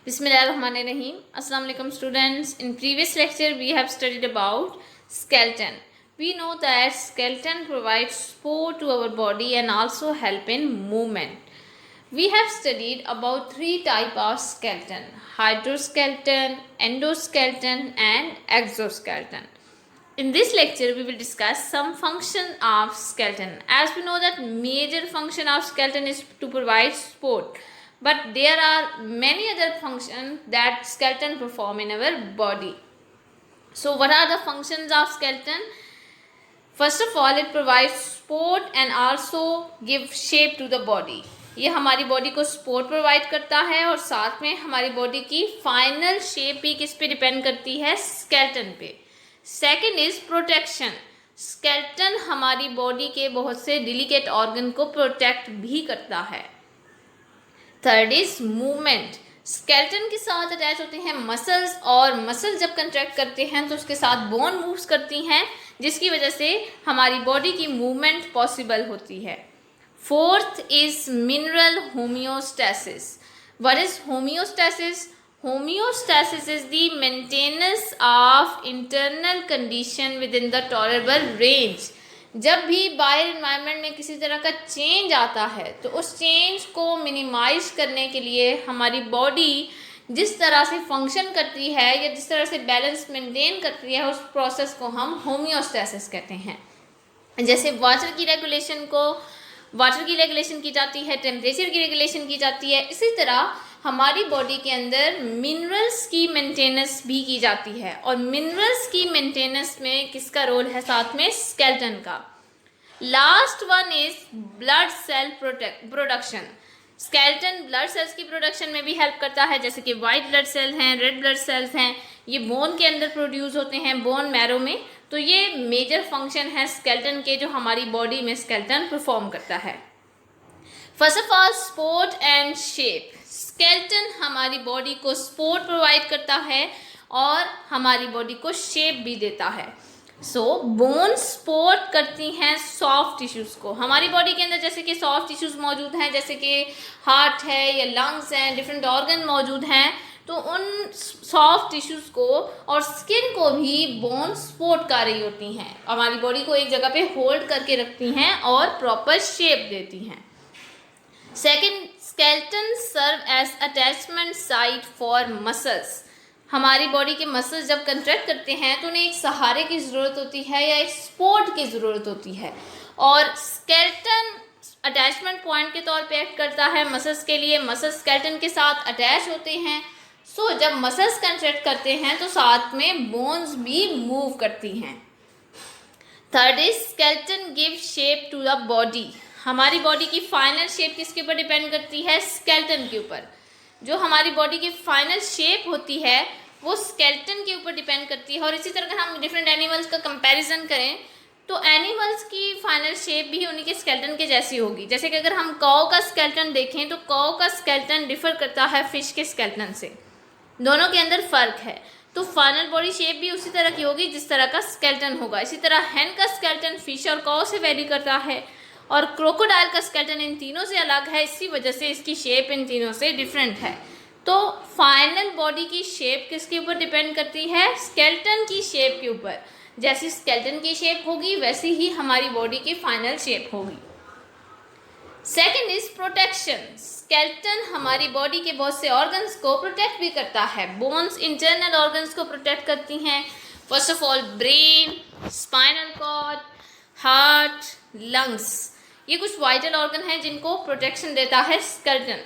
Bismillahirrahmanirrahim. Assalamu alaikum students. In previous lecture we have studied about skeleton. We know that skeleton provides support to our body and also help in movement. We have studied about three types of skeleton: hydroskeleton, endoskeleton and exoskeleton. In this lecture we will discuss some function of skeleton. As we know that major function of skeleton is to provide support, but there are many other functions that skeleton perform in our body. So what are the functions of skeleton? First of all, it provides support and also give shape to the body. ये हमारी body को support provide करता है और साथ में हमारी body की फाइनल शेप भी किस पे डिपेंड करती है? स्केलेटन पे. Second is protection. स्केलेटन हमारी बॉडी के बहुत से डिलिकेट ऑर्गन को प्रोटेक्ट भी करता है. Third is movement. स्केलेटन के साथ अटैच होते हैं मसल्स और मसल जब कंट्रैक्ट करते हैं तो उसके साथ बोन मूव्स करती हैं, जिसकी वजह से हमारी बॉडी की मूवमेंट पॉसिबल होती है. Fourth is mineral homeostasis. What is homeostasis? Homeostasis is the maintenance of internal condition with in the tolerable range. जब भी बाहर इन्वायरमेंट में किसी तरह का चेंज आता है तो उस चेंज को मिनिमाइज करने के लिए हमारी बॉडी जिस तरह से फंक्शन करती है या जिस तरह से बैलेंस मेंटेन करती है, उस प्रोसेस को हम होम्योस्टैसिस कहते हैं. जैसे वाटर की रेगुलेशन की जाती है, टेम्परेचर की रेगुलेशन की जाती है, इसी तरह हमारी बॉडी के अंदर मिनरल्स की मेंटेनेंस भी की जाती है. और मिनरल्स की मेंटेनेंस में किसका रोल है? साथ में स्केलेटन का. Last one is blood cell production. Skeleton blood cells की प्रोडक्शन में भी हेल्प करता है, जैसे कि वाइट ब्लड सेल हैं, रेड ब्लड सेल्स हैं. ये बोन के अंदर प्रोड्यूस होते हैं, बोन मैरो में. तो ये मेजर फंक्शन है स्केलेटन के जो हमारी बॉडी में स्केलेटन परफॉर्म करता है. First of all, support and shape. Skeleton हमारी बॉडी को सपोर्ट प्रोवाइड करता है और हमारी बॉडी को शेप भी देता है. सो बोन सपोर्ट करती हैं सॉफ्ट टिश्यूज़ को. हमारी बॉडी के अंदर जैसे कि सॉफ्ट टिश्यूज़ मौजूद हैं, जैसे कि हार्ट है या लंग्स हैं, डिफरेंट ऑर्गन मौजूद हैं, तो उन सॉफ्ट टिश्यूज़ को और स्किन को भी बोन सपोर्ट कर रही होती हैं. हमारी बॉडी को एक जगह पे होल्ड करके रखती हैं और प्रॉपर शेप देती हैं. Second, skeleton serve as attachment site for muscles. हमारी बॉडी के मसल्स जब कंट्रैक्ट करते हैं तो उन्हें एक सहारे की ज़रूरत होती है या एक सपोर्ट की ज़रूरत होती है, और स्केलेटन अटैचमेंट पॉइंट के तौर पे एक्ट करता है मसल्स के लिए. मसल्स स्केलेटन के साथ अटैच होते हैं. सो जब मसल्स कंट्रैक्ट करते हैं तो साथ में बोन्स भी मूव करती हैं. Third is skeleton give shape to the body. हमारी बॉडी की फाइनल शेप किसके ऊपर डिपेंड करती है? स्केलेटन के ऊपर. जो हमारी बॉडी की फाइनल शेप होती है वो स्केलेटन के ऊपर डिपेंड करती है. और इसी तरह अगर हम डिफरेंट एनिमल्स का कंपैरिजन करें तो एनिमल्स की फाइनल शेप भी उन्हीं के स्केलेटन के जैसी होगी. जैसे कि अगर हम कौ का स्केलेटन देखें तो कौ का स्केलेटन डिफर करता है फिश के स्केलेटन से. दोनों के अंदर फ़र्क है. तो फाइनल बॉडी शेप भी उसी तरह की होगी जिस तरह का स्केलेटन होगा. इसी तरह हैन का स्केलेटन फिश और कौ से वेरी करता है और क्रोकोडाइल का स्केलेटन इन तीनों से अलग है. इसी वजह से इसकी शेप इन तीनों से डिफरेंट है. तो फाइनल बॉडी की शेप किसके ऊपर डिपेंड करती है? स्केलेटन की शेप के ऊपर. जैसी स्केलेटन की शेप होगी वैसी ही हमारी बॉडी की फाइनल शेप होगी. Second is protection. स्केलेटन हमारी बॉडी के बहुत से ऑर्गन्स को प्रोटेक्ट भी करता है. बोन्स इंटरनल ऑर्गन्स को प्रोटेक्ट करती हैं. First of all brain, spinal cord, heart, lungs, ये कुछ वाइटल ऑर्गन हैं जिनको प्रोटेक्शन देता है स्केलेटन.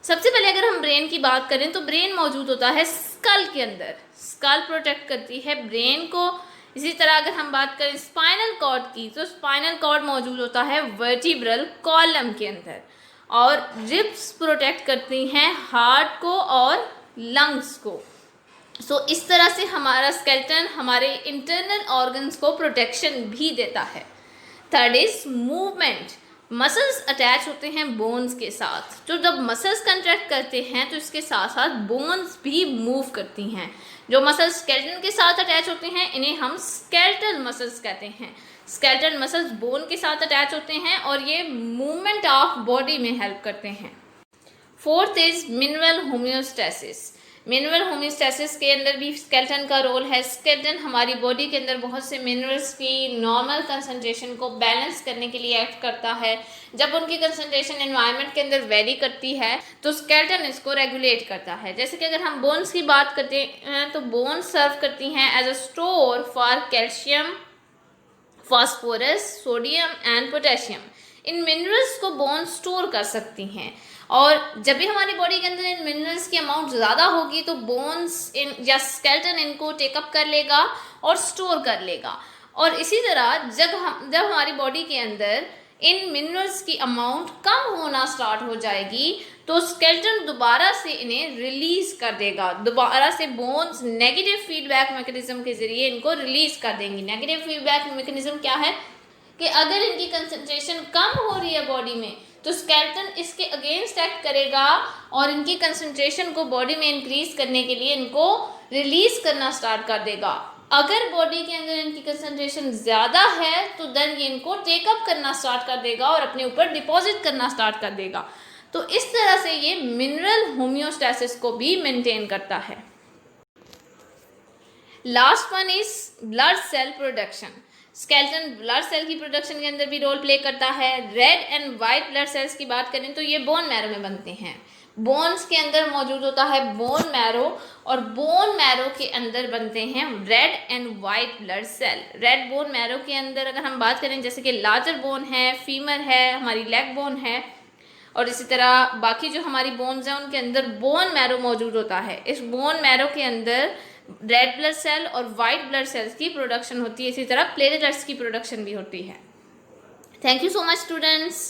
सबसे पहले अगर हम ब्रेन की बात करें तो ब्रेन मौजूद होता है स्कल के अंदर. स्कल प्रोटेक्ट करती है ब्रेन को. इसी तरह अगर हम बात करें स्पाइनल कॉर्ड की तो स्पाइनल कॉर्ड मौजूद होता है वर्टिब्रल कॉलम के अंदर. और रिब्स प्रोटेक्ट करती हैं हार्ट को और लंग्स को. सो इस तरह से हमारा स्केलेटन हमारे इंटरनल ऑर्गन्स को प्रोटेक्शन भी देता है. Third is movement. Muscles attach होते हैं बोन्स के साथ. तो जब मसल्स कंट्रैक्ट करते हैं तो इसके साथ साथ बोन्स भी मूव करती हैं. जो मसल्स स्केलेटन के साथ अटैच होते हैं इन्हें हम स्केलेटल मसल्स कहते हैं. स्केलेटल मसल्स बोन के साथ अटैच होते हैं और ये मूवमेंट ऑफ बॉडी में हेल्प करते हैं. Fourth is mineral homeostasis. Mineral homeostasis के अंदर भी स्केलेटन का रोल है। स्केलेटन हमारी बॉडी के अंदर बहुत से मिनरल्स की नॉर्मल कंसंट्रेशन को बैलेंस करने के लिए एक्ट करता है। जब उनकी कंसंट्रेशन एनवायरनमेंट के अंदर वेरी करती है तो स्केलेटन इसको रेगुलेट करता है। जैसे कि अगर हम बोन्स की बात करते हैं तो बोन्स सर्व करती हैं as a store for calcium, phosphorus, sodium and potassium. इन मिनरल्स को बोन स्टोर कर सकती हैं और जब भी हमारी बॉडी के अंदर इन मिनरल्स की अमाउंट ज़्यादा होगी तो बोन्स इन या स्केलेटन इनको टेकअप कर लेगा और स्टोर कर लेगा। और इसी तरह जब हमारी बॉडी के अंदर इन मिनरल्स की अमाउंट कम होना स्टार्ट हो जाएगी तो स्केलेटन दोबारा से इन्हें रिलीज कर देगा। दोबारा से बोन्स नेगेटिव फीडबैक मैकेनिज्म के जरिए इनको रिलीज कर देंगी। नेगेटिव फीडबैक मैकेनिज्म क्या है कि अगर इनकी कंसंट्रेशन कम हो रही है बॉडी में तो स्केलेटन इसके अगेंस्ट एक्ट करेगा और इनकी कंसंट्रेशन को बॉडी में इंक्रीज करने के लिए इनको रिलीज करना स्टार्ट कर देगा। अगर बॉडी के अंदर इनकी कंसंट्रेशन ज़्यादा है तो देन ये इनको टेकअप करना स्टार्ट कर देगा और अपने ऊपर डिपॉजिट करना स्टार्ट कर देगा। तो इस तरह से ये मिनरल होम्योस्टेसिस को भी मेंटेन करता है। Last one is blood cell production. Skeleton blood cell की प्रोडक्शन के अंदर भी रोल प्ले करता है। Red and white blood cells की बात करें तो ये बोन मैरो में बनते हैं। बोन्स के अंदर मौजूद होता है बोन मैरो और बोन मैरो के अंदर बनते हैं red and white blood cell. Red bone marrow के अंदर अगर हम बात करें जैसे कि लार्जर बोन है, फीमर है, हमारी लेग बोन है और इसी तरह बाकी जो हमारी बोन्स हैं उनके अंदर बोन मैरो मौजूद होता है। इस बोन मैरो के अंदर रेड ब्लड सेल और वाइट ब्लड सेल्स की प्रोडक्शन होती है। इसी तरह प्लेटलेट्स की प्रोडक्शन भी होती है। Thank you so much students.